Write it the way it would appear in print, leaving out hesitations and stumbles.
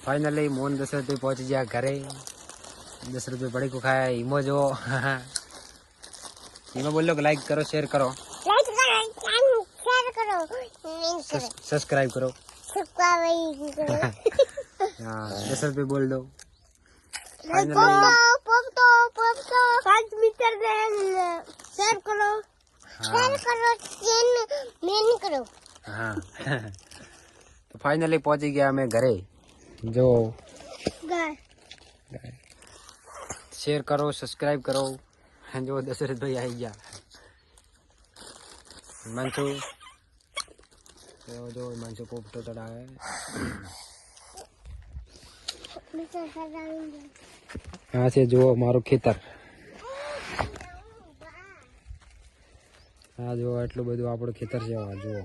Finally Mohan Dasharath भाई पहुंच गया घरे। दशरथ भाई बड़ी को खाया इमो जो इमो बोल लो कि लाइक करो शेयर करो सब्सक्राइब करो। हाँ दशरथ भाई बोल दो फाइनली 5 मीटर शेयर करो करो। हाँ तो फाइनली पहुंच गया मैं घरे। जो शेयर करो सब्सक्राइब करो। जो दशरथ भाई आई गया हिमांशु तो जो हिमांशु को फोटो चढ़ा है। यहाँ से जो मारो खेतर हाँ जो એટલું બધું આપણું ખેતર છે આ જુઓ।